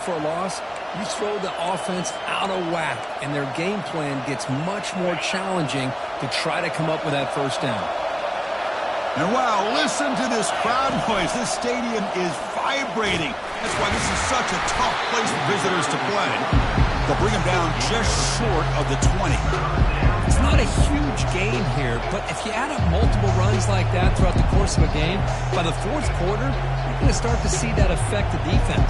For a loss, you throw the offense out of whack, and their game plan gets much more challenging to try to come up with that first down. And wow, listen to this crowd noise. This stadium is vibrating. That's why this is such a tough place for visitors to play. They'll bring them down just short of the 20. It's not a huge gain here, but if you add up multiple runs like that throughout the course of a game, by the fourth quarter, you're going to start to see that affect the defense.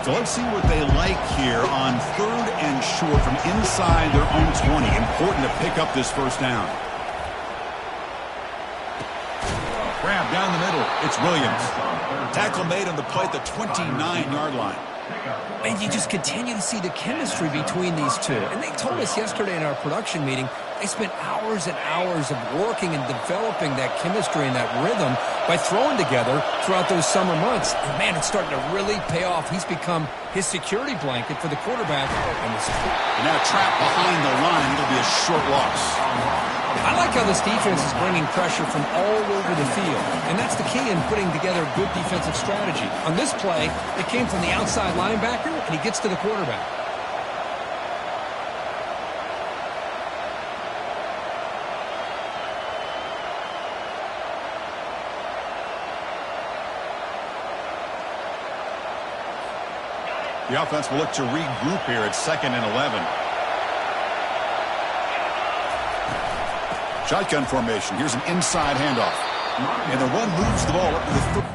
So let's see what they like here on 3rd and short from inside their own 20. Important to pick up this first down. Grab down the middle. It's Williams. Tackle made on the play at the 29-yard line. And you just continue to see the chemistry between these two. And they told us yesterday in our production meeting, they spent hours and hours of working and developing that chemistry and that rhythm by throwing together throughout those summer months. And, man, it's starting to really pay off. He's become his security blanket for the quarterback. And now trapped behind the line. It'll be a short loss. I like how this defense is bringing pressure from all over the field. And that's the key in putting together good defensive strategy. On this play, it came from the outside linebacker, and he gets to the quarterback. The offense will look to regroup here at 2nd and 11. Shotgun formation. Here's an inside handoff. And the run moves the ball up to the 30.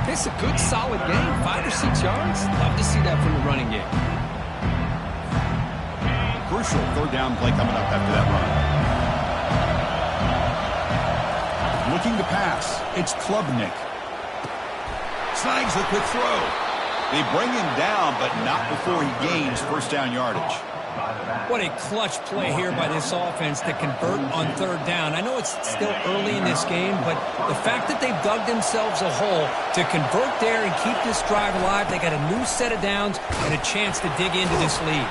It's a good, solid game. 5 or 6 yards. Love to see that from the running game. Crucial 3rd down play coming up after that run. Looking to pass. It's Klubnik. Snags the quick throw. They bring him down, but not before he gains first down yardage. What a clutch play here by this offense to convert on 3rd down. I know it's still early in this game, but the fact that they've dug themselves a hole to convert there and keep this drive alive, they got a new set of downs and a chance to dig into this lead.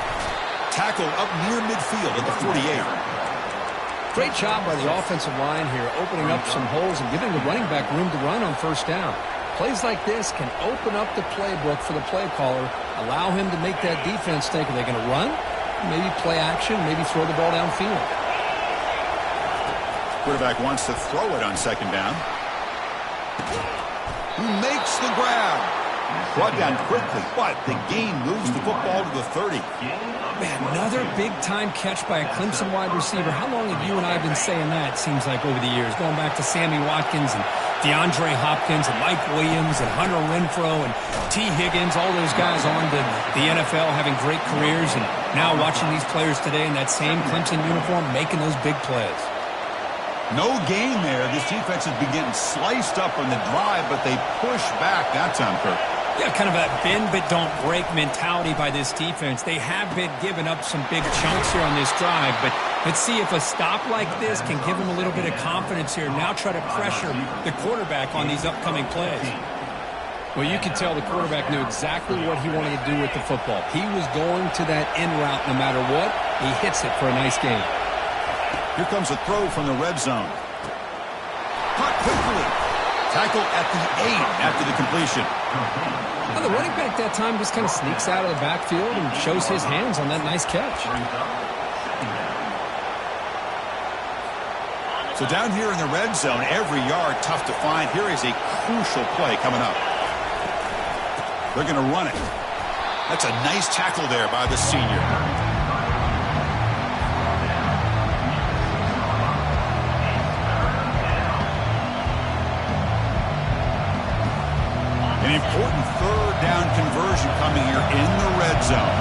Tackle up near midfield at the 48. Great job by the offensive line here, opening up some holes and giving the running back room to run on first down. Plays like this can open up the playbook for the play caller, allow him to make that defense think, are they going to run? Maybe play action, maybe throw the ball downfield. Quarterback wants to throw it on 2nd down. Who makes the grab? Brought down quickly, but the game moves the football to the 30. Man, another big-time catch by a Clemson wide receiver. How long have you and I been saying that, it seems like, over the years, going back to Sammy Watkins and DeAndre Hopkins and Mike Williams and Hunter Renfrow and T. Higgins, all those guys on to the NFL having great careers, and now watching these players today in that same Clemson uniform making those big plays. No gain there. This defense has been getting sliced up on the drive, but they push back that time, Kirk. Yeah, kind of a bend but don't break mentality by this defense. They have been giving up some big chunks here on this drive, but let's see if a stop like this can give them a little bit of confidence here. Now try to pressure the quarterback on these upcoming plays. Well, you could tell the quarterback knew exactly what he wanted to do with the football. He was going to that in route no matter what. He hits it for a nice gain. Here comes a throw from the red zone. Caught quickly. Tackle at the 8 after the completion. Well, the running back that time just kind of sneaks out of the backfield and shows his hands on that nice catch. So down here in the red zone, every yard tough to find. Here is a crucial play coming up. They're going to run it. That's a nice tackle there by the senior. An important third down conversion coming here in the red zone.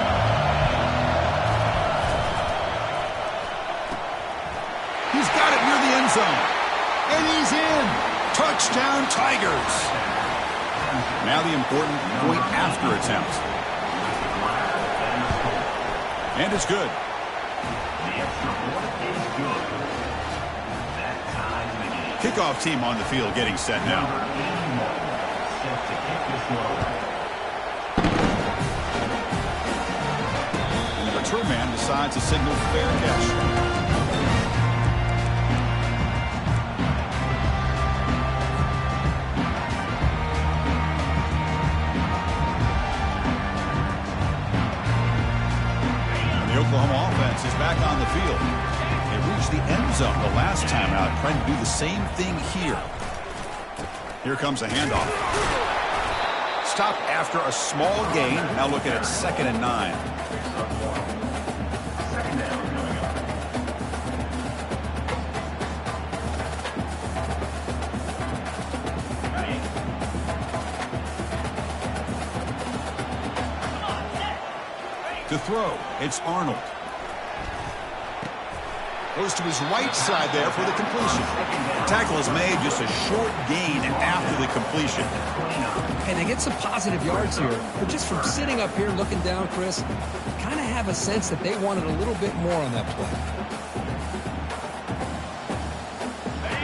He's got it near the end zone. And he's in. Touchdown, Tigers. Now the important point after attempt. And it's good. Kickoff team on the field getting set now. And the return man decides to signal fair catch. The Oklahoma offense is back on the field. They reached the end zone the last time out, trying to do the same thing here. Here comes a handoff. Stop after a small gain. Now looking at 2nd and 9. To throw, it's Arnold. Goes to his right side there for the completion. The tackle is made, just a short gain after the completion. Hey, they get some positive yards here, but just from sitting up here looking down, Chris, kind of have a sense that they wanted a little bit more on that play.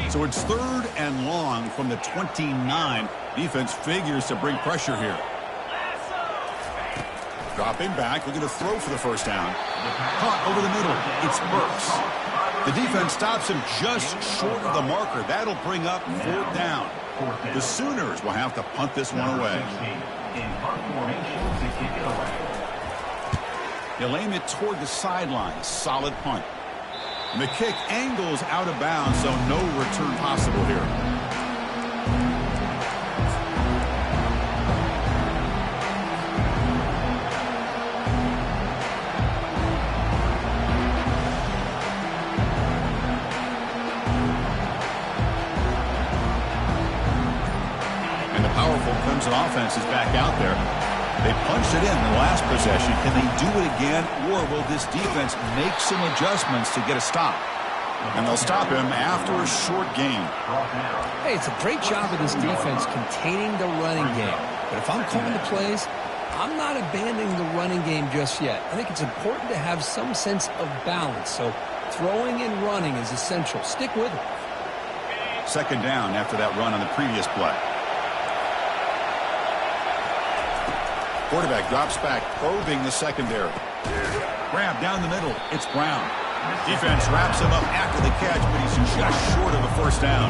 So it's 3rd and long from the 29. Defense figures to bring pressure here. Dropping back, looking to throw for the first down. Caught over the middle. It's Burks. The defense stops him just short of the marker. That'll bring up 4th down. The Sooners will have to punt this one away. He'll aim it toward the sideline. Solid punt. And the kick angles out of bounds, so no return possible here. Clemson offense is back out there. They punched it in the last possession. Can they do it again, or will this defense make some adjustments to get a stop? And they'll stop him after a short gain. Hey, it's a great job of this defense containing the running game. But if I'm calling the plays, I'm not abandoning the running game just yet. I think it's important to have some sense of balance. So throwing and running is essential. Stick with it. 2nd down after that run on the previous play. Quarterback drops back, probing the secondary. Grab down the middle. It's Brown. Defense wraps him up after the catch, but he's just short of a 1st down.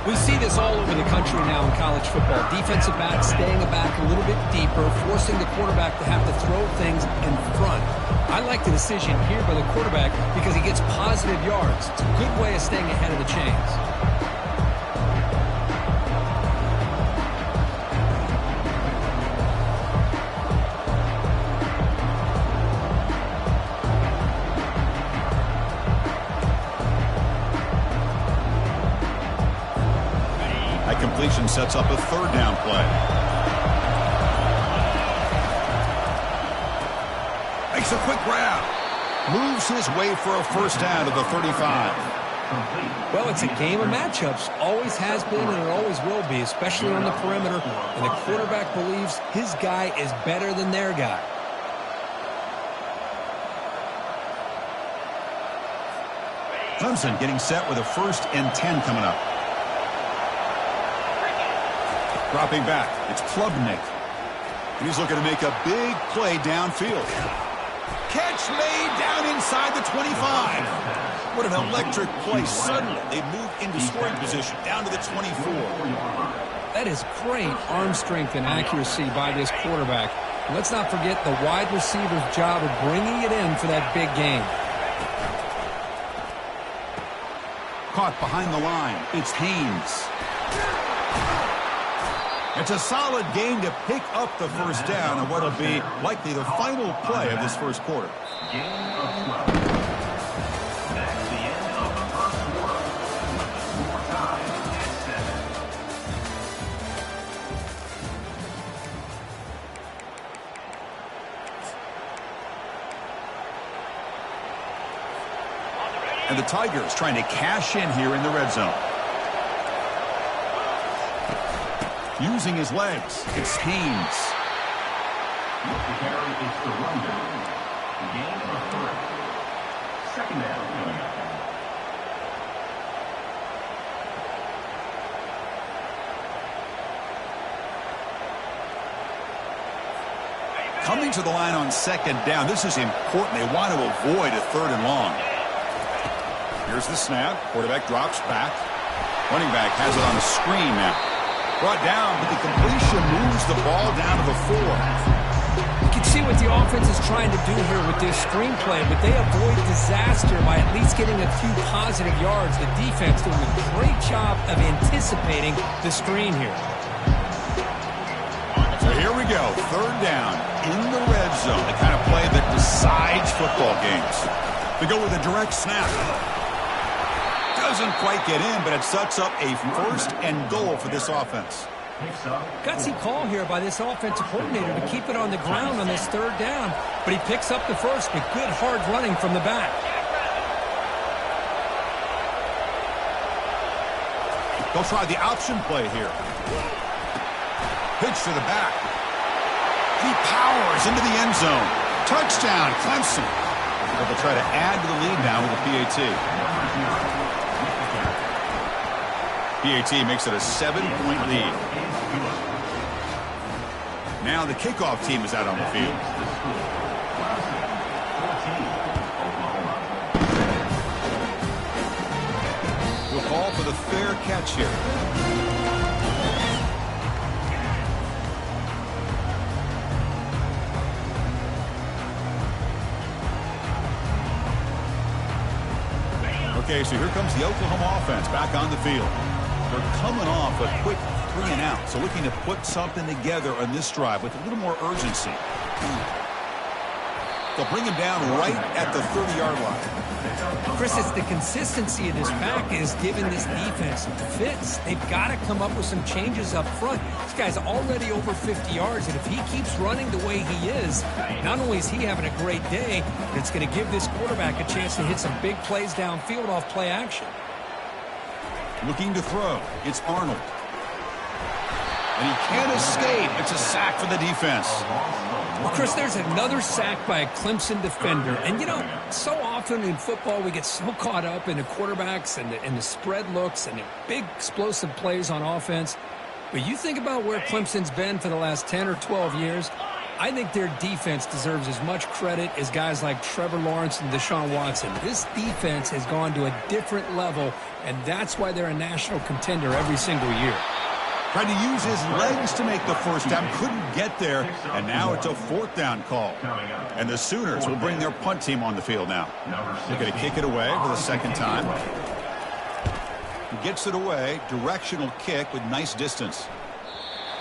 We see this all over the country now in college football. Defensive backs staying back a little bit deeper, forcing the quarterback to have to throw things in front. I like the decision here by the quarterback because he gets positive yards. It's a good way of staying ahead of the chains. sets up a third down play. Makes a quick grab. Moves his way for a first down to the 35. Well, it's a game of matchups. Always has been and it always will be, especially on the perimeter. And the quarterback believes his guy is better than their guy. Clemson getting set with a 1st and 10 coming up. Dropping back, it's Klubnik. And he's looking to make a big play downfield. Catch made down inside the 25. What an electric play. Suddenly, they move into scoring position down to the 24. That is great arm strength and accuracy by this quarterback. Let's not forget the wide receiver's job of bringing it in for that big game. Caught behind the line. It's Haynes. It's a solid game to pick up the first down on what will be likely the final play of this first quarter. And the Tigers trying to cash in here in the red zone. Using his legs, it's Haynes. The carry is the rundown. The game of 3. Second down. Coming to the line on second down. This is important. They want to avoid a 3rd and long. Here's the snap. Quarterback drops back. Running back has it on the screen now. Brought down, but the completion moves the ball down to the 4. You can see what the offense is trying to do here with this screenplay, but they avoid disaster by at least getting a few positive yards. The defense doing a great job of anticipating the screen here. So here we go, 3rd down in the red zone, the kind of play that decides football games. They go with a direct snap. Doesn't quite get in, but it sets up a 1st and goal for this offense. Gutsy call here by this offensive coordinator to keep it on the ground on this 3rd down, but he picks up the first with good hard running from the back. They'll try the option play here. Pitch to the back. He powers into the end zone. Touchdown, Clemson. But they'll try to add to the lead now with a PAT. PAT makes it a 7-point lead. Now the kickoff team is out on the field. We'll call for the fair catch here. Okay, so here comes the Oklahoma offense back on the field. They're coming off a quick 3 and out, so looking to put something together on this drive with a little more urgency. They'll bring him down right at the 30-yard line. Chris, it's the consistency of this pack is giving this defense fits. They've got to come up with some changes up front. This guy's already over 50 yards, and if he keeps running the way he is, not only is he having a great day, but it's going to give this quarterback a chance to hit some big plays downfield off play action. Looking to throw. It's Arnold. And he can't escape. It's a sack for the defense. Well, Chris, there's another sack by a Clemson defender. And, you know, so often in football we get so caught up in the quarterbacks and the spread looks and the big explosive plays on offense. But you think about where Clemson's been for the last 10 or 12 years, I think their defense deserves as much credit as guys like Trevor Lawrence and Deshaun Watson. This defense has gone to a different level, and that's why they're a national contender every single year. Tried to use his legs to make the first down, couldn't get there, and now it's a 4th down call. And the Sooners will bring their punt team on the field now. They're going to kick it away for the 2nd time. He gets it away, directional kick with nice distance.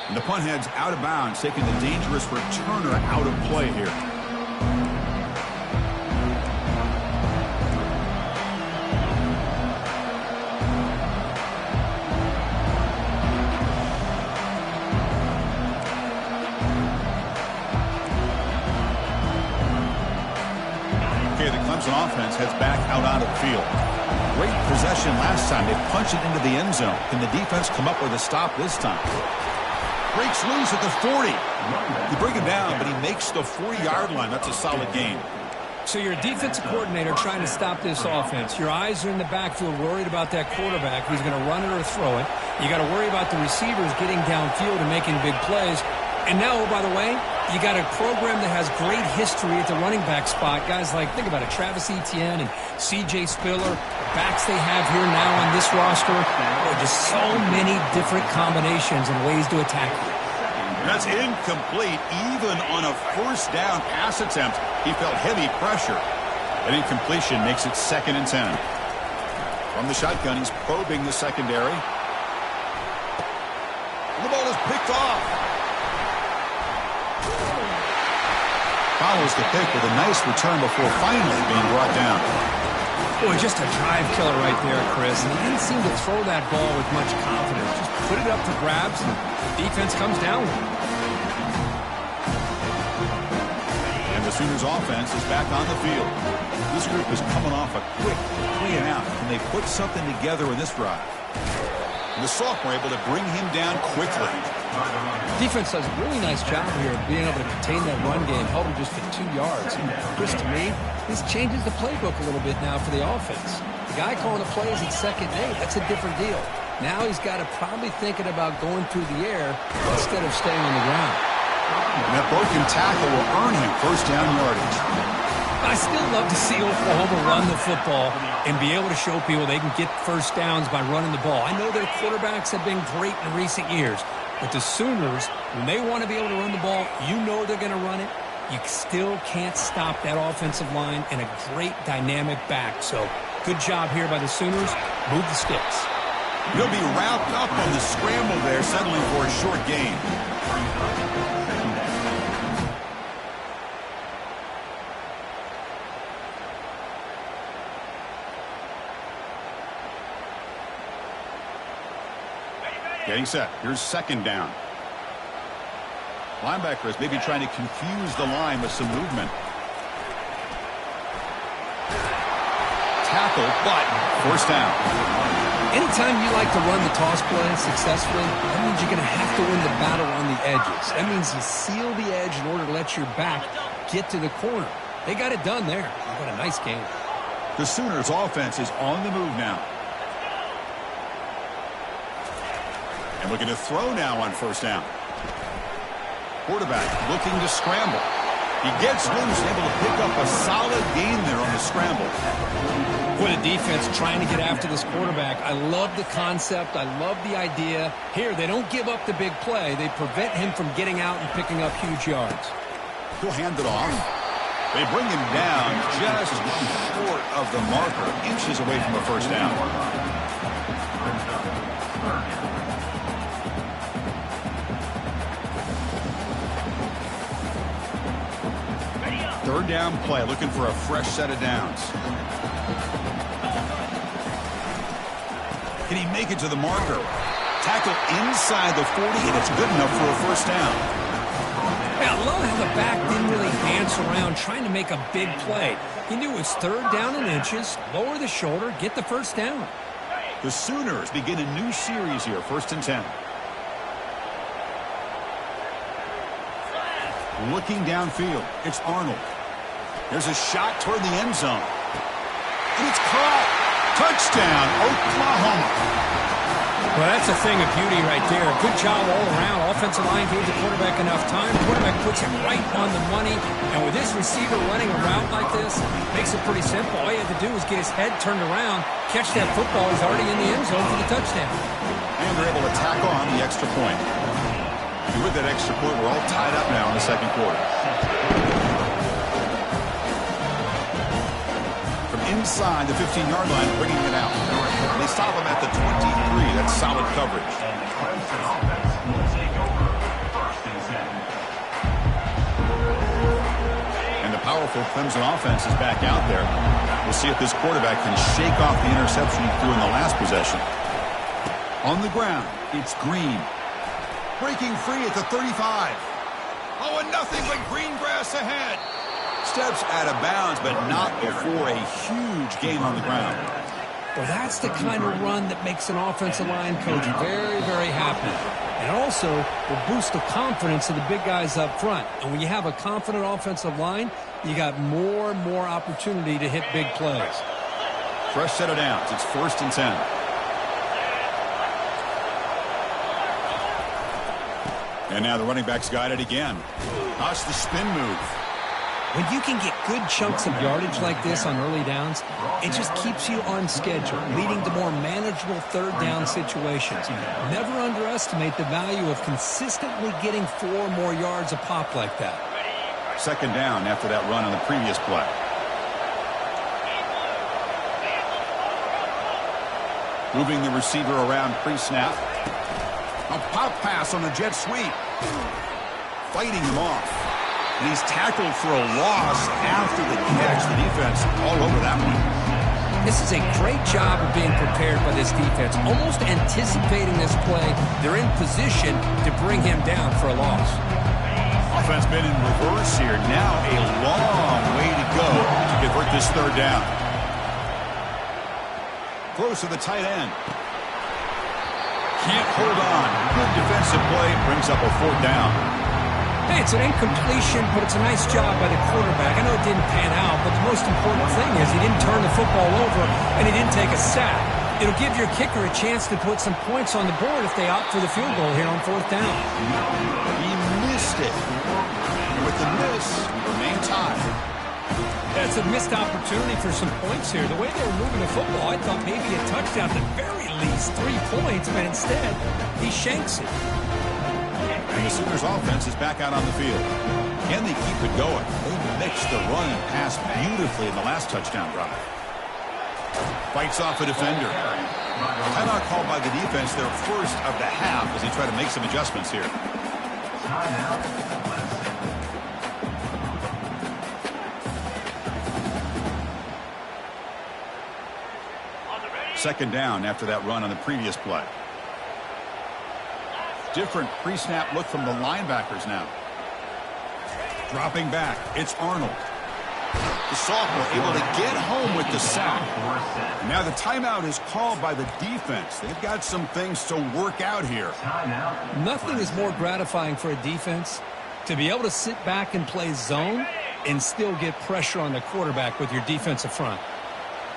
And the punt head's out of bounds, taking the dangerous returner out of play here. Clemson offense heads back out onto the field. Great possession last time. They punched it into the end zone. Can the defense come up with a stop this time? Breaks loose at the 40. You bring him down, but he makes the 40-yard line. That's a solid gain. So you're a defensive coordinator trying to stop this offense. Your eyes are in the backfield worried about that quarterback who's going to run it or throw it. You got to worry about the receivers getting downfield and making big plays. And now, oh, by the way, you got a program that has great history at the running back spot. Guys like, think about it, Travis Etienne and C.J. Spiller, backs they have here now on this roster. Oh, just so many different combinations and ways to attack you. That's incomplete. Even on a first down pass attempt, he felt heavy pressure. An incompletion makes it 2nd and 10. From the shotgun, he's probing the secondary. The ball is picked off. Follows the pick with a nice return before finally being brought down. Boy, just a drive killer right there, Chris. And he didn't seem to throw that ball with much confidence. Just put it up for grabs, and the defense comes down with it. And the Sooners offense is back on the field. This group is coming off a quick 3 and out. Can they put something together in this drive? And the sophomore able to bring him down quickly. Defense does a really nice job here of being able to contain that run game, held him just for 2 yards. Chris, to me, this changes the playbook a little bit now for the offense. The guy calling the plays at 2nd and 8, that's a different deal. Now he's got to probably thinking about going through the air instead of staying on the ground. And that broken tackle will earn him first down yardage. I still love to see Oklahoma run the football and be able to show people they can get first downs by running the ball. I know their quarterbacks have been great in recent years, but the Sooners, when they want to be able to run the ball, you know they're going to run it. You still can't stop that offensive line and a great dynamic back. So good job here by the Sooners. Move the sticks. He'll be wrapped up on the scramble there, settling for a short gain. Getting set. Here's 2nd down. Linebackers maybe trying to confuse the line with some movement. Tackle, but first down. Anytime you like to run the toss play successfully, that means you're going to have to win the battle on the edges. That means you seal the edge in order to let your back get to the corner. They got it done there. What a nice game. The Sooners offense is on the move now. And looking to throw now on first down. Quarterback looking to scramble. He gets loose, able to pick up a solid gain there on the scramble. Boy, the defense trying to get after this quarterback. I love the concept. I love the idea. Here, they don't give up the big play. They prevent him from getting out and picking up huge yards. He'll hand it off. They bring him down just short of the marker, inches away from the first down. 3rd down play, looking for a fresh set of downs. Can he make it to the marker? Tackle inside the 40, and it's good enough for a first down. Yeah, I love how the back didn't really dance around trying to make a big play. He knew it was 3rd down in inches, lower the shoulder, get the first down. The Sooners begin a new series here, 1st and 10. Looking downfield, it's Arnold. There's a shot toward the end zone. And it's caught. Touchdown, Oklahoma. Well, that's a thing of beauty right there. Good job all around. Offensive line gave the quarterback enough time. Quarterback puts him right on the money. And with this receiver running a route like this, makes it pretty simple. All you have to do is get his head turned around, catch that football. He's already in the end zone for the touchdown. And they're able to tack on the extra point. And with that extra point, we're all tied up now in the 2nd quarter. From inside the 15-yard line, bringing it out. They stop him at the 23. That's solid coverage. And the powerful Clemson offense is back out there. We'll see if this quarterback can shake off the interception he threw in the last possession. On the ground, it's Green. Breaking free at the 35. Oh, and nothing but green grass ahead. steps out of bounds, but not before a huge gain on the ground. Well, that's the kind of run that makes an offensive line coach very, very happy. And also will boost the confidence of the big guys up front. And when you have a confident offensive line, you got more and more opportunity to hit big plays. Fresh set of downs. It's 1st and 10. And now the running back's got it again. How's the spin move? When you can get good chunks of yardage like this on early downs, it just keeps you on schedule, leading to more manageable third down situations. Never underestimate the value of consistently getting 4 more yards a pop like that. 2nd down after that run on the previous play. Moving the receiver around pre-snap. A pop pass on the jet sweep. Fighting him off. And he's tackled for a loss after the catch. The defense all over that one. This is a great job of being prepared by this defense. Almost anticipating this play, they're in position to bring him down for a loss. Offense been in reverse here. Now a long way to go to convert this 3rd down. Close to the tight end. Can't hold on. Good defensive play. Brings up a 4th down. Hey, it's an incompletion, but it's a nice job by the quarterback. I know it didn't pan out, but the most important thing is he didn't turn the football over and he didn't take a sack. It'll give your kicker a chance to put some points on the board if they opt for the field goal here on 4th down. He missed it. And with the miss, we remain tied. Yeah, it's a missed opportunity for some points here. The way they were moving the football, I thought maybe a touchdown, at the very least 3 points, but instead he shanks it. And the Sooners offense is back out on the field. Can they keep it going? They mixed the run and pass beautifully in the last touchdown drive. Fights off a defender. Timeout called by the defense, their first of the half, as they try to make some adjustments here. Second down after that run on the previous play. Different pre-snap look from the linebackers now. Dropping back, it's Arnold. The sophomore able to get home with the sack. Now the timeout is called by the defense. They've got some things to work out here. Nothing is more gratifying for a defense to be able to sit back and play zone and still get pressure on the quarterback with your defensive front.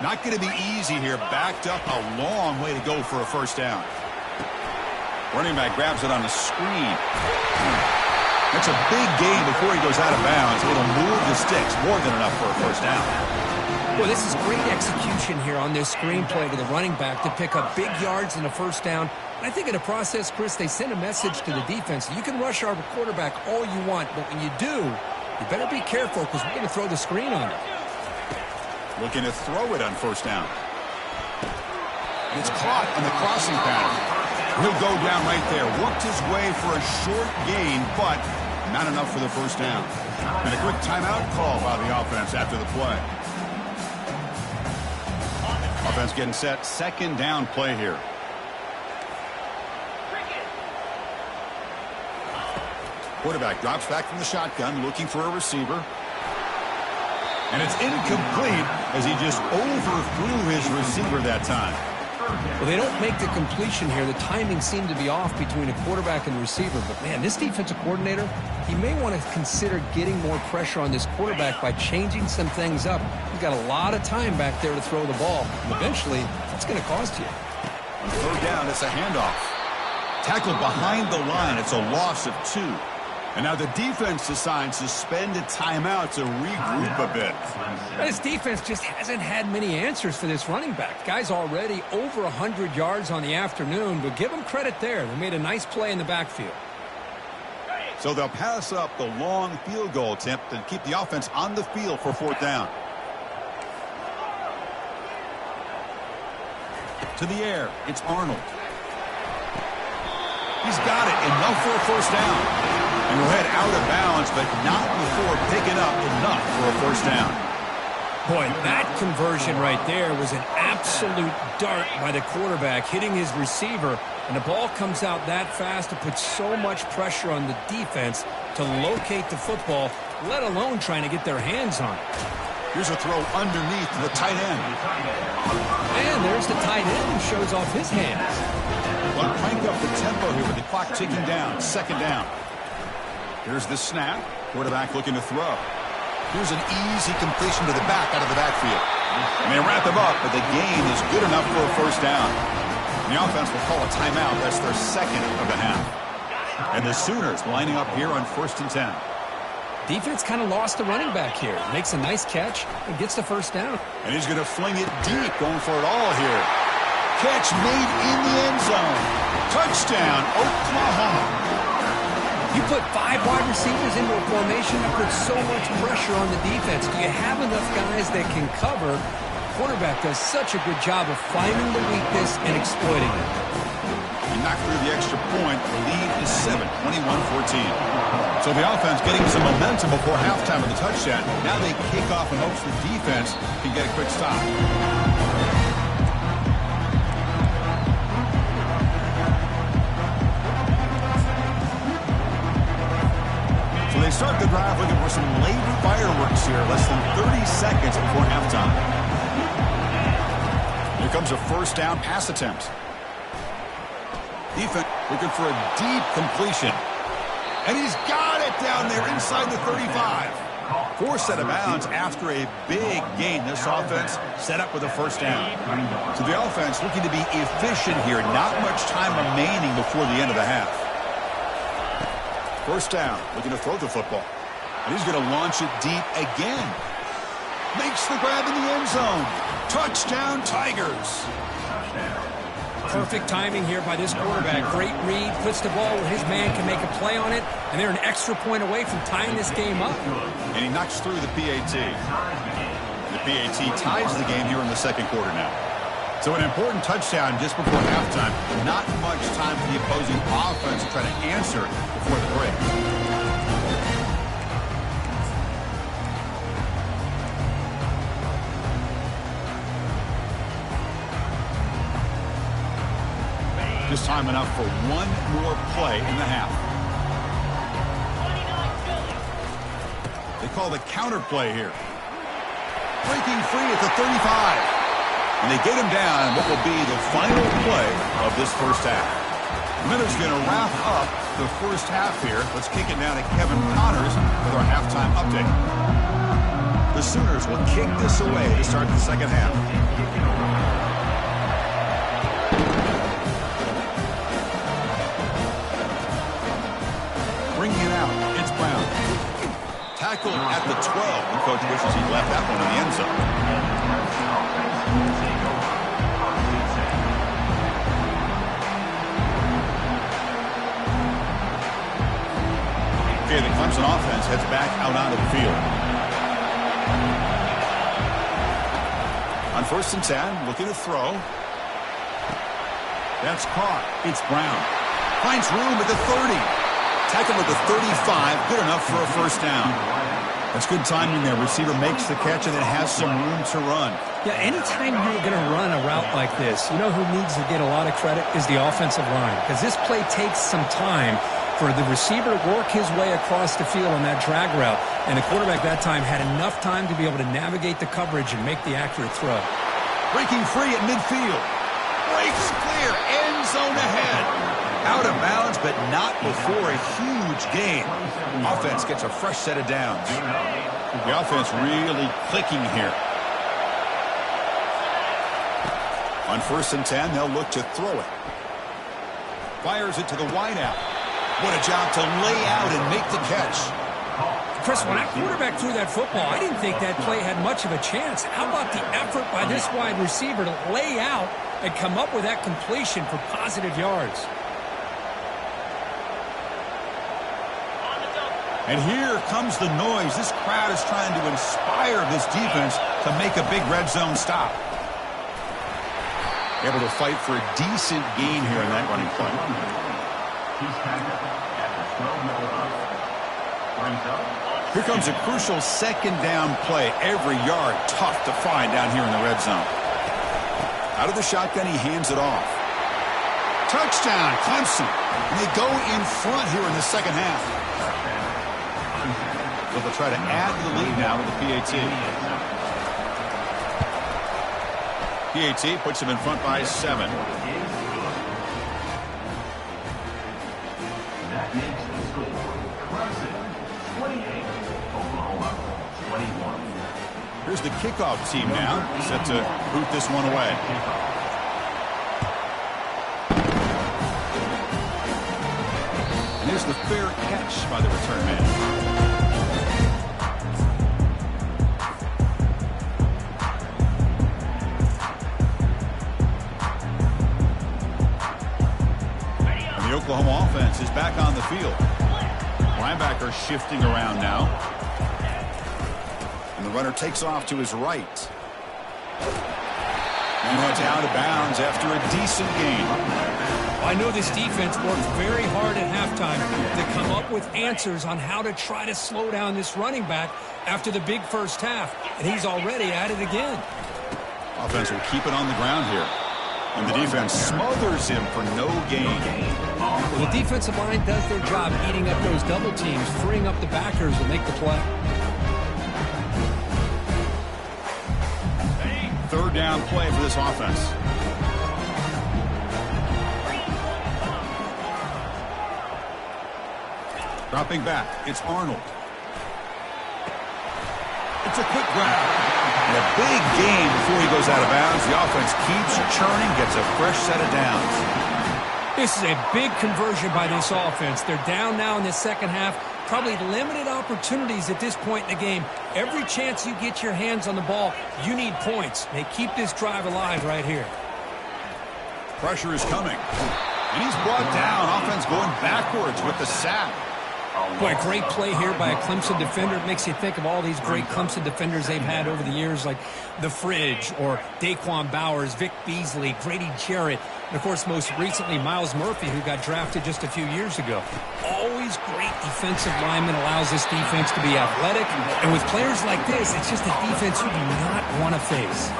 Not going to be easy here. Backed up a long way to go for a 1st down. Running back grabs it on the screen. That's a big gain before he goes out of bounds. It'll move the sticks more than enough for a 1st down. Well, this is great execution here on this screenplay to the running back to pick up big yards in a 1st down. And I think in the process, Chris, they send a message to the defense. You can rush our quarterback all you want, but when you do, you better be careful because we're going to throw the screen on you. Looking to throw it on 1st down. And it's caught on the crossing pattern. He'll go down right there. Worked his way for a short gain, but not enough for the 1st down. And a quick timeout call by the offense after the play. Offense getting set. 2nd down play here. Quarterback drops back from the shotgun, looking for a receiver. And it's incomplete as he just overthrew his receiver that time. Well, they don't make the completion here. The timing seemed to be off between a quarterback and the receiver. But, man, this defensive coordinator, he may want to consider getting more pressure on this quarterback by changing some things up. He's got a lot of time back there to throw the ball. And eventually, it's going to cost you. On 3rd down, it's a handoff. Tackled behind the line. It's a loss of 2. And now the defense decides to spend a timeout to regroup a bit. This defense just hasn't had many answers for this running back. Guy's already over 100 yards on the afternoon, but give them credit there. They made a nice play in the backfield. So they'll pass up the long field goal attempt and keep the offense on the field for 4th down. To the air, it's Arnold. He's got it, enough for a 1st down. And we'll head out of bounds, but not before picking up enough for a 1st down. Boy, that conversion right there was an absolute dart by the quarterback, hitting his receiver, and the ball comes out that fast to put so much pressure on the defense to locate the football let alone trying to get their hands on it. Here's a throw underneath to the tight end. And there's the tight end who shows off his hands. Well, crank up the tempo here with the clock ticking down. Second down. Here's the snap. Quarterback looking to throw. Here's an easy completion to the back out of the backfield. And they wrap him up, but the gain is good enough for a first down. And the offense will call a timeout. That's their second of the half. And the Sooners lining up here on 1st and 10. Defense kind of lost the running back here. Makes a nice catch and gets the first down. And he's going to fling it deep, going for it all here. Catch made in the end zone. Touchdown, Oklahoma. You put 5 wide receivers into a formation that puts so much pressure on the defense. Do you have enough guys that can cover? Quarterback does such a good job of finding the weakness and exploiting it. He knocked through the extra point. The lead is 7, 21-14. So the offense getting some momentum before halftime with the touchdown. Now they kick off and hopes the defense can get a quick stop. So they start the drive looking for some late fireworks here. Less than 30 seconds before halftime. Here comes a first down pass attempt. Defense looking for a deep completion. And he's got it down there inside the 35. Forced out of bounds after a big gain. This offense set up with a first down. So the offense looking to be efficient here. Not much time remaining before the end of the half. First down, looking to throw the football. And he's going to launch it deep again. Makes the grab in the end zone. Touchdown, Tigers. Perfect timing here by this quarterback. Great read, puts the ball where his man can make a play on it, and they're an extra point away from tying this game up. And he knocks through the PAT. The PAT ties the game here in the second quarter now. So an important touchdown just before halftime. Not much time for the opposing offense to try to answer before the break. Just time enough for one more play in the half. They call the counter play here. Breaking free at the 35. And they get him down what will be the final play of this first half. Miller's going to wrap up the first half here. Let's kick it down to Kevin Connors with our halftime update. The Sooners will kick this away to start the second half. Bringing it out, it's Brown. Tackled at the 12. The coach wishes he left that one in the end zone. Okay, the Clemson offense heads back out onto the field. On 1st and 10, looking to throw. That's caught. It's Brown. Finds room at the 30. Tackled at the 35, good enough for a first down. That's good timing there. Receiver makes the catch and then has some room to run. Yeah, anytime you're going to run a route like this, you know who needs to get a lot of credit is the offensive line. Because this play takes some time for the receiver to work his way across the field on that drag route. And the quarterback that time had enough time to be able to navigate the coverage and make the accurate throw. Breaking free at midfield. Breaks clear. End zone ahead. Out of bounds, but not before a huge gain. Offense gets a fresh set of downs. The offense really clicking here. On 1st and 10, they'll look to throw it. Fires it to the wideout. What a job to lay out and make the catch. Chris, when that quarterback threw that football, I didn't think that play had much of a chance. How about the effort by this wide receiver to lay out and come up with that completion for positive yards? And here comes the noise. This crowd is trying to inspire this defense to make a big red zone stop. Able to fight for a decent gain here in that running play. Here comes a crucial second down play. Every yard tough to find down here in the red zone. Out of the shotgun, he hands it off. Touchdown, Clemson. And they go in front here in the second half. But they'll try to add to the lead now with the PAT. PAT puts them in front by 7. That makes the score Clemson 28, Oklahoma 21. Here's the kickoff team now, set to boot this one away. And here's the fair catch by the return man. And the Oklahoma offense is back on the field. Linebacker shifting around now. And the runner takes off to his right. And heads out of bounds after a decent gain. I know this defense worked very hard at halftime to come up with answers on how to try to slow down this running back after the big first half. And he's already at it again. Offense will keep it on the ground here. And the defense smothers him for no gain. Well, the defensive line does their job eating up those double teams, freeing up the backers to make the play. Third down play for this offense. Dropping back, it's Arnold. It's a quick grab. And a big gain before he goes out of bounds. The offense keeps churning, gets a fresh set of downs. This is a big conversion by this offense. They're down now in the second half. Probably limited opportunities at this point in the game. Every chance you get your hands on the ball, you need points. They keep this drive alive right here. Pressure is coming. And he's brought down. Offense going backwards with the sack. Boy, great play here by a Clemson defender. It makes you think of all these great Clemson defenders they've had over the years, like The Fridge or Daquan Bowers, Vic Beasley, Grady Jarrett, and, of course, most recently, Miles Murphy, who got drafted just a few years ago. Always great defensive lineman, allows this defense to be athletic. And with players like this, it's just a defense you do not want to face.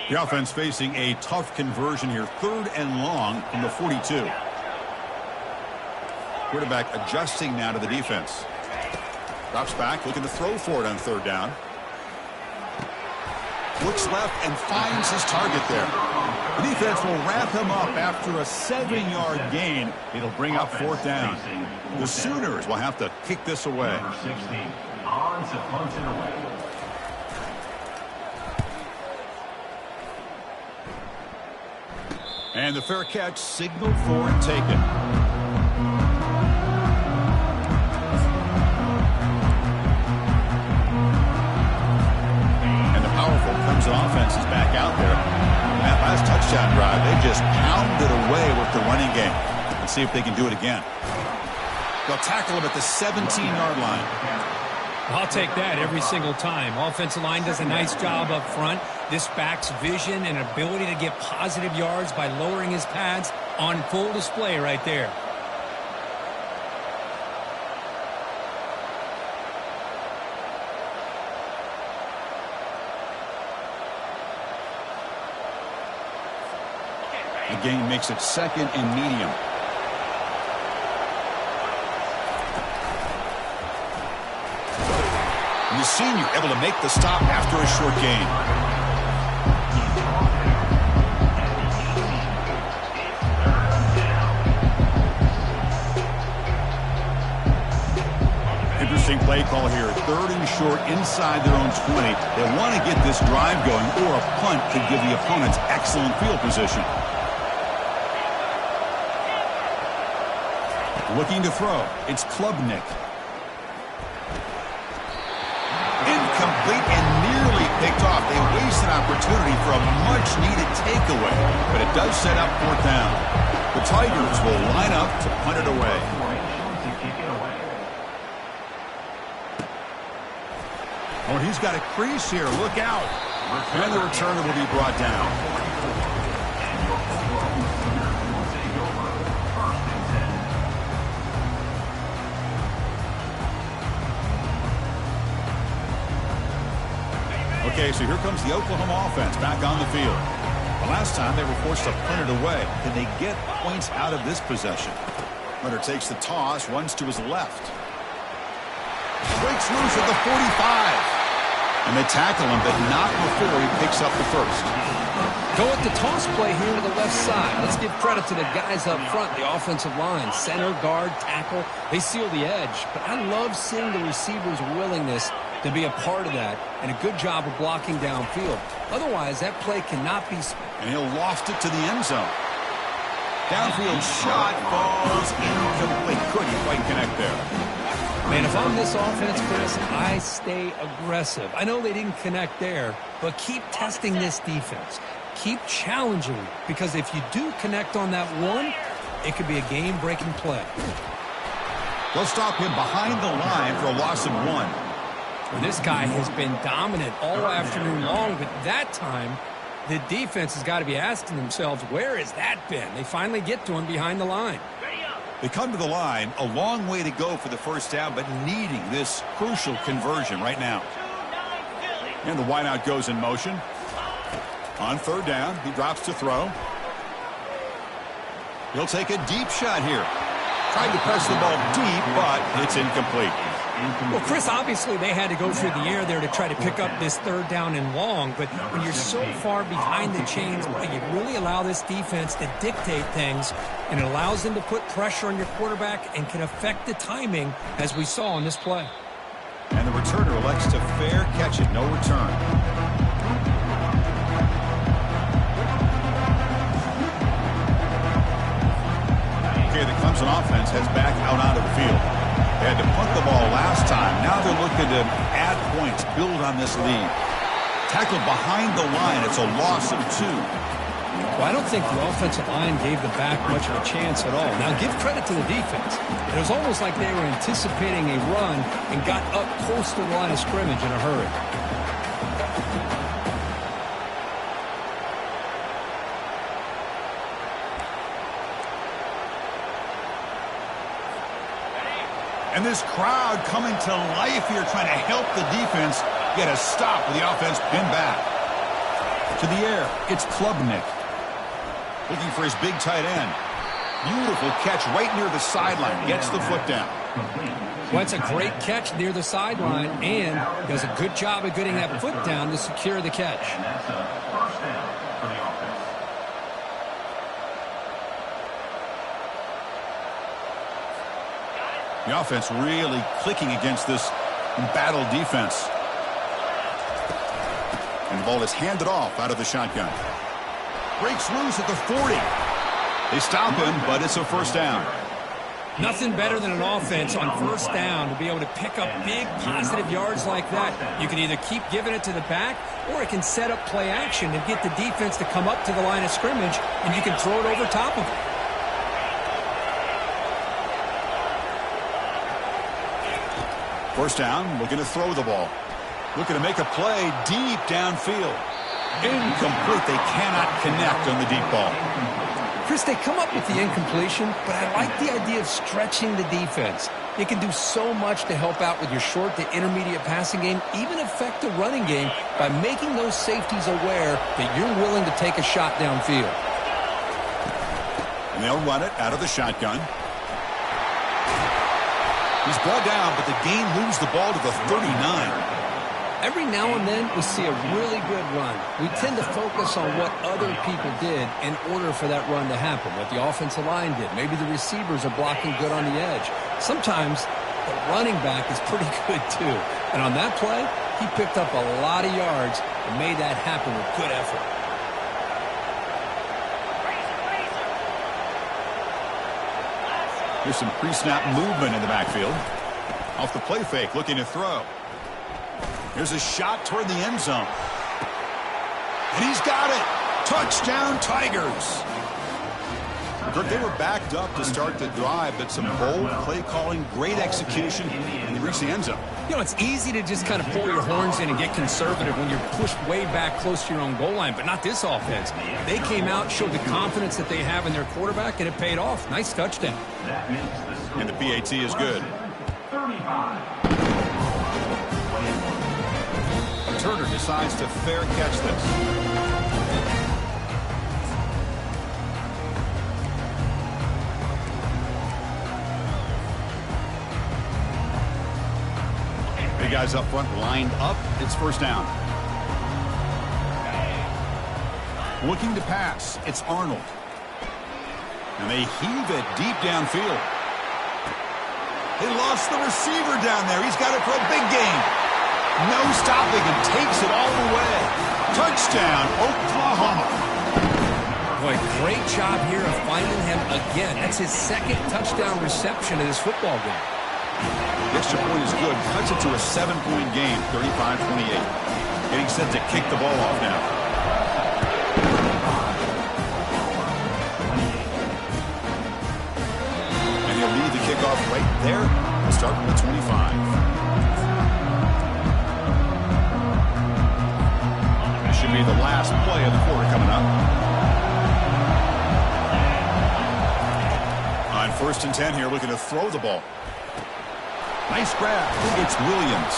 The offense facing a tough conversion here. 3rd and long from the 42. Quarterback adjusting now to the defense. Drops back, looking to throw for it on 3rd down. Looks left and finds his target there. The defense will wrap him up after a 7-yard gain. It'll bring up 4th down. The Sooners will have to kick this away. Number 16 on to punt it away. And the fair catch signaled for and taken. And the powerful Clemson offense is back out there. That last touchdown drive, they just pounded away with the running game. Let's see if they can do it again. They'll tackle him at the 17-yard line. I'll take that every single time. Offensive line does a nice job up front. This back's vision and ability to get positive yards by lowering his pads on full display right there. The gain makes it 2nd and medium. And the senior able to make the stop after a short gain. Interesting play call here. 3rd and short inside their own 20. They want to get this drive going, or a punt could give the opponents excellent field position. Looking to throw. It's Klubnik. Incomplete and nearly picked off. They waste an opportunity for a much-needed takeaway, but it does set up 4th down. The Tigers will line up to punt it away. Oh, he's got a crease here. Look out. And the returner will be brought down. Okay, so here comes the Oklahoma offense back on the field. The last time they were forced to punt it away. Can they get points out of this possession? Runner takes the toss, runs to his left. Breaks loose at the 45. And they tackle him, but not before he picks up the first. Go with the toss play here to the left side. Let's give credit to the guys up front, the offensive line. Center, guard, tackle, they seal the edge. But I love seeing the receiver's willingness to be a part of that, and a good job of blocking downfield. Otherwise, that play cannot be... And he'll loft it to the end zone. Downfield shot falls incomplete. Couldn't quite connect there. Man, if I'm this offense, Chris, I stay aggressive. I know they didn't connect there, but keep testing this defense. Keep challenging, because if you do connect on that one, it could be a game-breaking play. They'll stop him behind the line for a loss of 1. Well, this guy has been dominant all afternoon long, but that time, the defense has got to be asking themselves, where has that been? They finally get to him behind the line. They come to the line, a long way to go for the first down, but needing this crucial conversion right now. And the wideout goes in motion. On third down, he drops to throw. He'll take a deep shot here. Tried to press the ball deep, but it's incomplete. Well, Chris, obviously they had to go through the air there to try to pick up this third down and long, but when you're so far behind the chains, you really allow this defense to dictate things, and it allows them to put pressure on your quarterback and can affect the timing, as we saw on this play. And the returner elects to fair catch it, no return. Okay, the Clemson offense heads back out onto the field. They had to punt the ball last time. Now they're looking to add points, build on this lead. Tackled behind the line. It's a loss of 2. Well, I don't think the offensive line gave the back much of a chance at all. Now, give credit to the defense. It was almost like they were anticipating a run and got up close to the line of scrimmage in a hurry. And this crowd coming to life here, trying to help the defense get a stop with the offense pinned back. To the air, it's Klubnik. Looking for his big tight end. Beautiful catch right near the sideline. Gets the foot down. Well, it's a great catch near the sideline, and does a good job of getting that foot down to secure the catch. And that's a first down for the offense. The offense really clicking against this embattled defense. And the ball is handed off out of the shotgun. Breaks loose at the 40. They stop him, but it's a first down. Nothing better than an offense on first down to be able to pick up big positive yards like that. You can either keep giving it to the back, or it can set up play action and get the defense to come up to the line of scrimmage, and you can throw it over top of it. First down, looking to throw the ball. Looking to make a play deep downfield. Incomplete. They cannot connect on the deep ball. Chris, they come up with the incompletion, but I like the idea of stretching the defense. It can do so much to help out with your short to intermediate passing game, even affect the running game by making those safeties aware that you're willing to take a shot downfield. And they'll run it out of the shotgun. He's brought down, but the game moves the ball to the 39. Every now and then we see a really good run. We tend to focus on what other people did in order for that run to happen, what the offensive line did. Maybe the receivers are blocking good on the edge. Sometimes the running back is pretty good too. And on that play, he picked up a lot of yards and made that happen with good effort. There's some pre-snap movement in the backfield. Off the play fake, looking to throw. Here's a shot toward the end zone. And he's got it. Touchdown, Tigers. They were backed up to start the drive, but some bold play calling, great execution, and they reached the end zone. You know, it's easy to just kind of pull your horns in and get conservative when you're pushed way back close to your own goal line, but not this offense. They came out, showed the confidence that they have in their quarterback, and it paid off. Nice touchdown. And the PAT is good. 35. Turner to decides to fair catch this. Big guys up front lined up. It's first down. Looking to pass. It's Arnold. And they heave it deep downfield. They lost the receiver down there. He's got it for a big gain. No stopping and takes it all the way. Touchdown, Oklahoma. Boy, great job here of finding him again. That's his second touchdown reception in this football game. The extra point is good. Cuts it to a 7-point game, 35-28. Getting set to kick the ball off now. And he'll lead the kickoff right there. We'll start from the 25. This should be the last play of the quarter coming up. On 1st and 10 here, looking to throw the ball. Nice grab. It's Williams.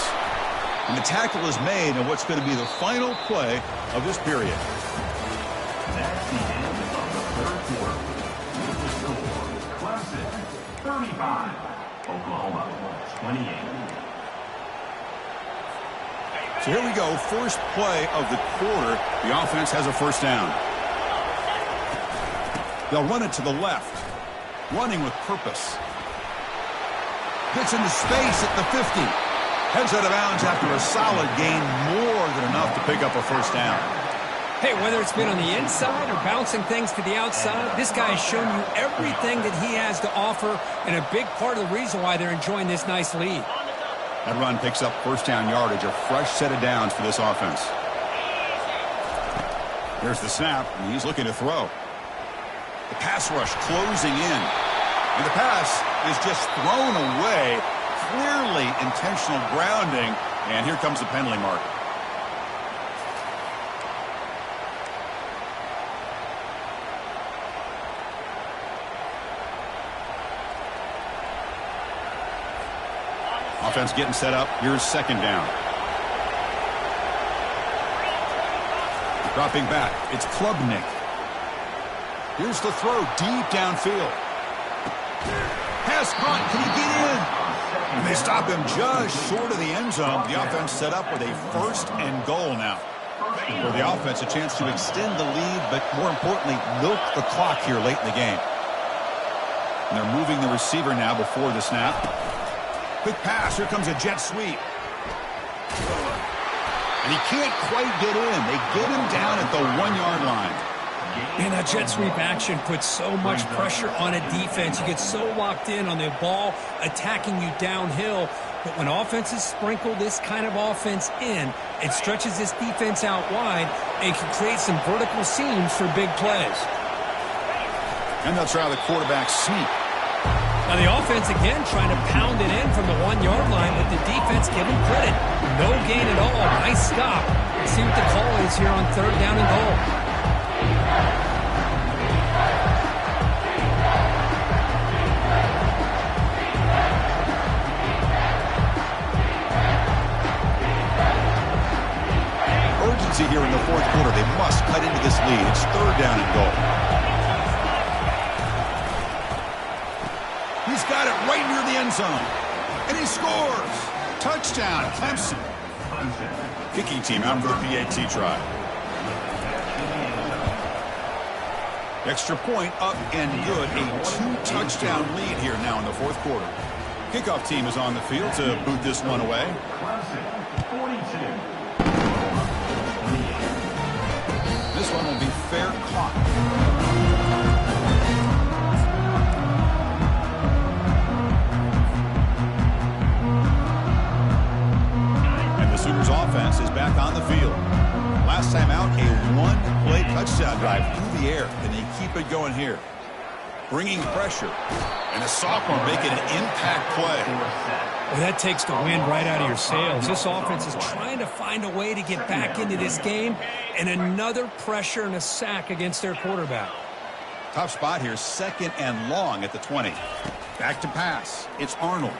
And the tackle is made on what's going to be the final play of this period. That's the end of the third quarter. With the score, Clemson 35, Oklahoma 28. So here we go. First play of the quarter. The offense has a first down. They'll run it to the left. Running with purpose. Gets into space at the 50. Heads out of bounds after a solid gain, more than enough to pick up a first down. Hey, whether it's been on the inside or bouncing things to the outside, this guy has shown you everything that he has to offer, and a big part of the reason why they're enjoying this nice lead. That run picks up first down yardage, a fresh set of downs for this offense. Here's the snap, and he's looking to throw. The pass rush closing in. And the pass is just thrown away. Clearly intentional grounding. And here comes the penalty mark. Offense getting set up. Here's second down. Dropping back. It's Klubnik. Here's the throw deep downfield. Pass caught. Can he get in? And they stop him just short of the end zone. The offense set up with a 1st and goal now. For the offense, a chance to extend the lead, but more importantly, milk the clock here late in the game. And they're moving the receiver now before the snap. Quick pass. Here comes a jet sweep. And he can't quite get in. They get him down at the 1-yard line. And that jet sweep action puts so much pressure on a defense. You get so locked in on the ball attacking you downhill. But when offenses sprinkle this kind of offense in, it stretches this defense out wide and can create some vertical seams for big plays. And they'll try the quarterback sneak. Now the offense again trying to pound it in from the 1-yard line, but the defense giving credit. No gain at all. Nice stop. Let's see what the call is here on 3rd down and goal. Urgency here in the 4th quarter. They must cut into this lead. It's 3rd down and goal. He's got it right near the end zone. And he scores. Touchdown, Clemson. Kicking team out for the PAT try. Extra point up and good. A 2-touchdown lead here now in the 4th quarter. Kickoff team is on the field to boot this one away. This one will be fair caught. And the Sooners offense is back on the field. Last time out, a 1-play touchdown drive through the air. And they keep it going here. Bringing pressure. And the sophomore making an impact play. Well, that takes the wind right out of your sails. This offense is trying to find a way to get back into this game. And another pressure and a sack against their quarterback. Tough spot here. 2nd and long at the 20. Back to pass. It's Arnold.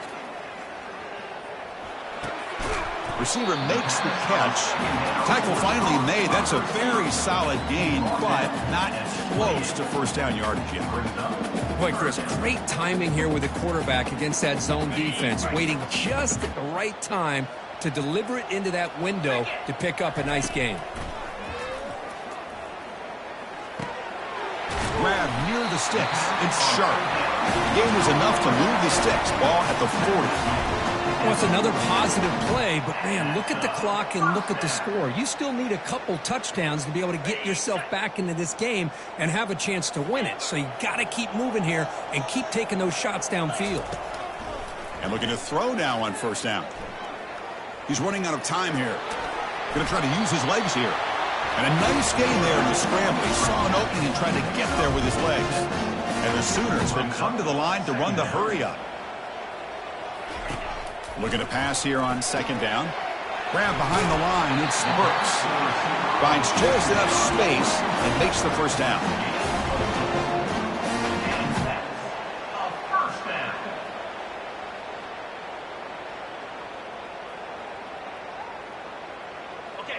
Receiver makes the catch. Tackle finally made. That's a very solid gain, but not close to first down yardage yet. Boy, Chris, great timing here with the quarterback against that zone defense, waiting just at the right time to deliver it into that window to pick up a nice gain. Grab near the sticks. It's sharp. The gain is enough to move the sticks. Ball at the 40. Well, it's another positive play, but, man, look at the clock and look at the score. You still need a couple touchdowns to be able to get yourself back into this game and have a chance to win it. So you got to keep moving here and keep taking those shots downfield. And looking to throw now on first down. He's running out of time here. Going to try to use his legs here. And a nice gain there in the scramble. He saw an opening and tried to get there with his legs. And the Sooners will come to the line to run the hurry up. Looking to pass here on second down. Grab behind the line. It spurts. Finds just enough space and makes the first down.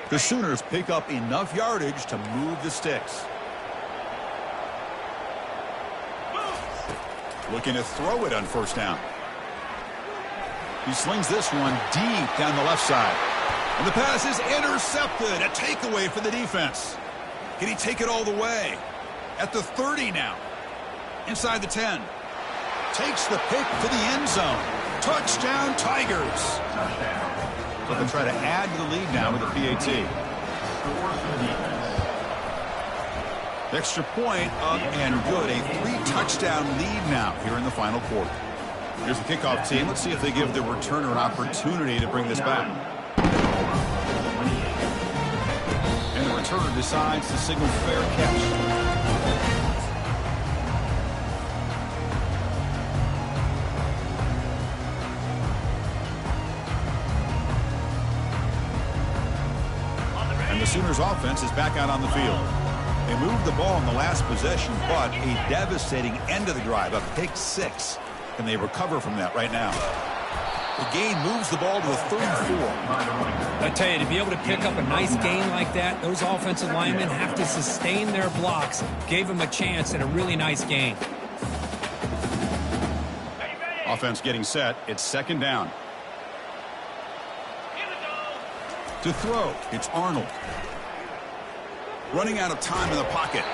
The Sooners pick up enough yardage to move the sticks. Looking to throw it on first down. He slings this one deep down the left side. And the pass is intercepted. A takeaway for the defense. Can he take it all the way? At the 30 now. Inside the 10. Takes the pick to the end zone. Touchdown, Tigers. So they'll try to add to the lead now with a PAT. Extra point up and good. A 3-touchdown lead now here in the final quarter. Here's the kickoff team. Let's see if they give the returner an opportunity to bring this back. And the returner decides to signal fair catch. And the Sooners offense is back out on the field. They moved the ball in the last possession, but a devastating end of the drive, a pick 6. Can they recover from that right now? The gain moves the ball to the 34. I tell you, to be able to pick up a nice gain like that, those offensive linemen have to sustain their blocks. Gave them a chance at a really nice gain. Offense getting set. It's second down. To throw, it's Arnold. Running out of time in the pocket.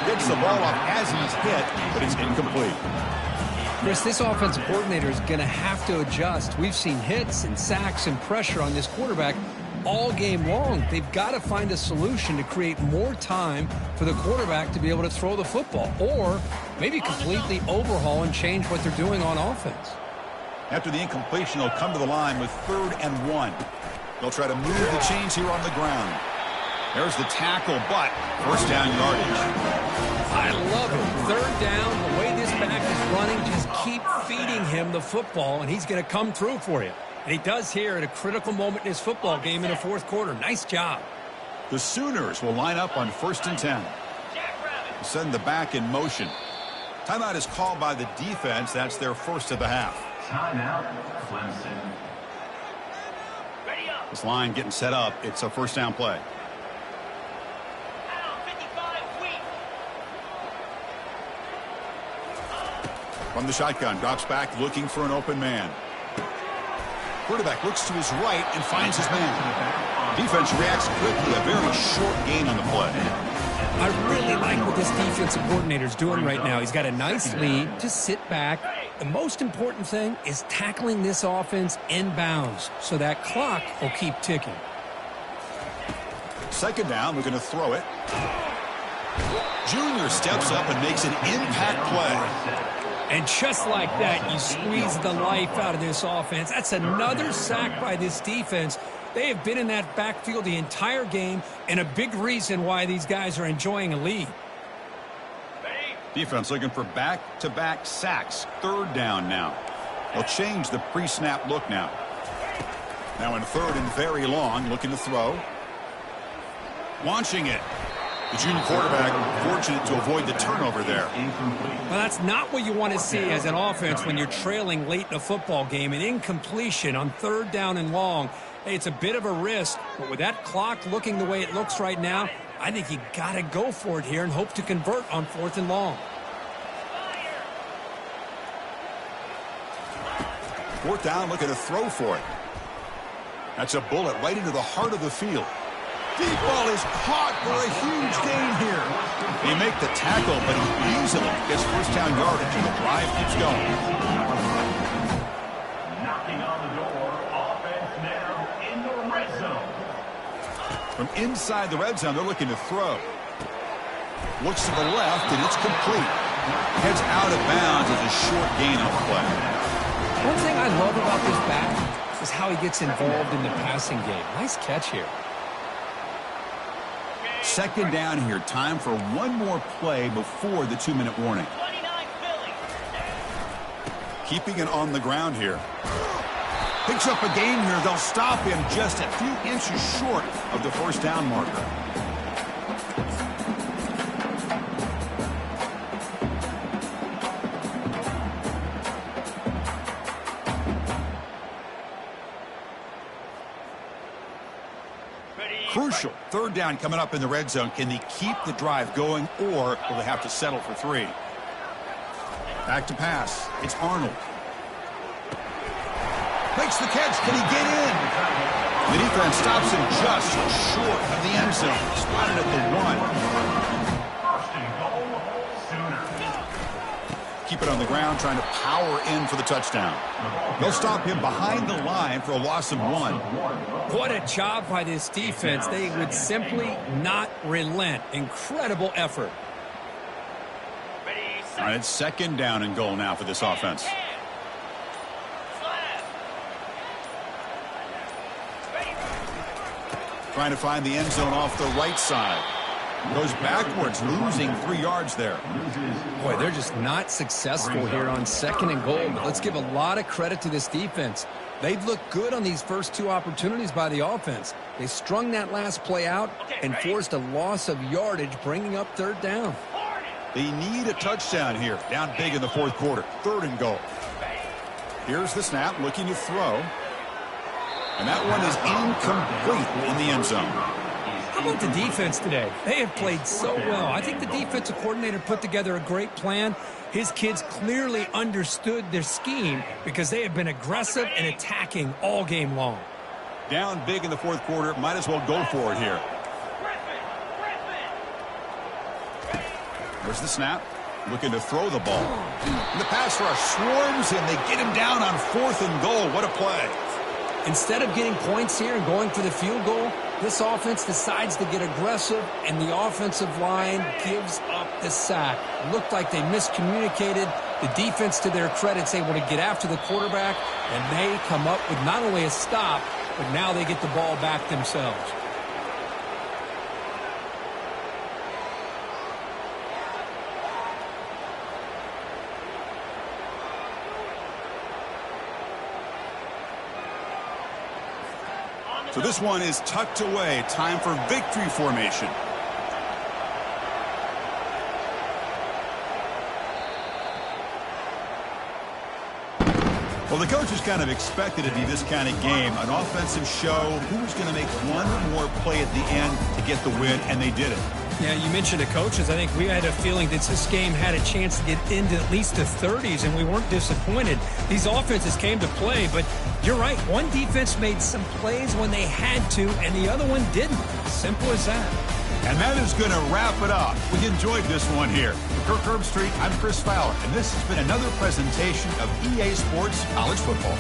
Gets the ball off as he's hit, but it's incomplete. Chris, this offensive coordinator is going to have to adjust. We've seen hits and sacks and pressure on this quarterback all game long. They've got to find a solution to create more time for the quarterback to be able to throw the football, or maybe completely overhaul and change what they're doing on offense. After the incompletion, they'll come to the line with 3rd and 1. They'll try to move the chains here on the ground. There's the tackle, but first down yardage. I love it. 3rd down, the way this back is running, just keep feeding him the football, and he's going to come through for you. And he does here at a critical moment in his football game in the 4th quarter. Nice job. The Sooners will line up on 1st and 10. Send the back in motion. Timeout is called by the defense. That's their first of the half. Timeout, Clemson. This line getting set up. It's a first down play. From the shotgun, drops back, looking for an open man. Quarterback looks to his right and finds his man. Defense reacts quickly, a very short gain on the play. I really like what this defensive coordinator's doing right now. He's got a nice lead to sit back. The most important thing is tackling this offense inbounds, so that clock will keep ticking. Second down, we're going to throw it. Junior steps up and makes an impact play. And just like that, you squeeze the life out of this offense. That's another sack by this defense. They have been in that backfield the entire game, and a big reason why these guys are enjoying a lead. Defense looking for back-to-back sacks. 3rd down now. They'll change the pre-snap look now. Now in 3rd and very long, looking to throw. Launching it. The junior quarterback fortunate to avoid the turnover there. Well, that's not what you want to see as an offense when you're trailing late in a football game. An incompletion on 3rd down and long. Hey, it's a bit of a risk, but with that clock looking the way it looks right now, I think you got to go for it here and hope to convert on 4th and long. 4th down, looking to throw for it. That's a bullet right into the heart of the field. Deep ball is caught for a huge gain here. They make the tackle, but he easily gets first down yardage, and the drive keeps going. Knocking on the door, offense now in the red zone. From inside the red zone, they're looking to throw. Looks to the left, and it's complete. Heads out of bounds as a short gain on the play. One thing I love about this back is how he gets involved in the passing game. Nice catch here. 2nd down here. Time for one more play before the 2-minute warning. Keeping it on the ground here. Picks up a gain here. They'll stop him just a few inches short of the first down marker. Crucial 3rd down coming up in the red zone. Can they keep the drive going, or will they have to settle for 3? Back to pass. It's Arnold. Makes the catch. Can he get in? The defense stops him just short of the end zone. Spotted at the 1. First and goal, Sooners. Keep it on the ground, trying to power in for the touchdown. They'll stop him behind the line for a loss of 1. What a job by this defense. They would simply not relent. Incredible effort. All right, it's 2nd down and goal now for this offense. Trying to find the end zone off the right side. Goes backwards, losing 3 yards there. Boy, they're just not successful here on 2nd and goal. But let's give a lot of credit to this defense. They've looked good on these first 2 opportunities by the offense. They strung that last play out and forced a loss of yardage, bringing up 3rd down. They need a touchdown here. Down big in the 4th quarter. 3rd and goal. Here's the snap, looking to throw. And that one is incomplete in the end zone. How about the defense today? They have played so well. I think the defensive coordinator put together a great plan. His kids clearly understood their scheme because they have been aggressive and attacking all game long. Down big in the 4th quarter. Might as well go for it here. There's the snap. Looking to throw the ball. And the pass rush swarms him. They get him down on 4th and goal. What a play. Instead of getting points here and going for the field goal, this offense decides to get aggressive, and the offensive line gives up the sack. Looked like they miscommunicated. The defense, to their credit, is able to get after the quarterback, and they come up with not only a stop, but now they get the ball back themselves. So this one is tucked away. Time for victory formation. Well, the coaches kind of expected it to be this kind of game, an offensive show. Who was going to make one more play at the end to get the win, and they did it. Yeah, you mentioned the coaches. I think we had a feeling that this game had a chance to get into at least the 30s, and we weren't disappointed. These offenses came to play, but you're right. One defense made some plays when they had to, and the other one didn't. Simple as that. And that is going to wrap it up. We enjoyed this one here. For Kirk Herbstreit, I'm Chris Fowler, and this has been another presentation of EA Sports College Football.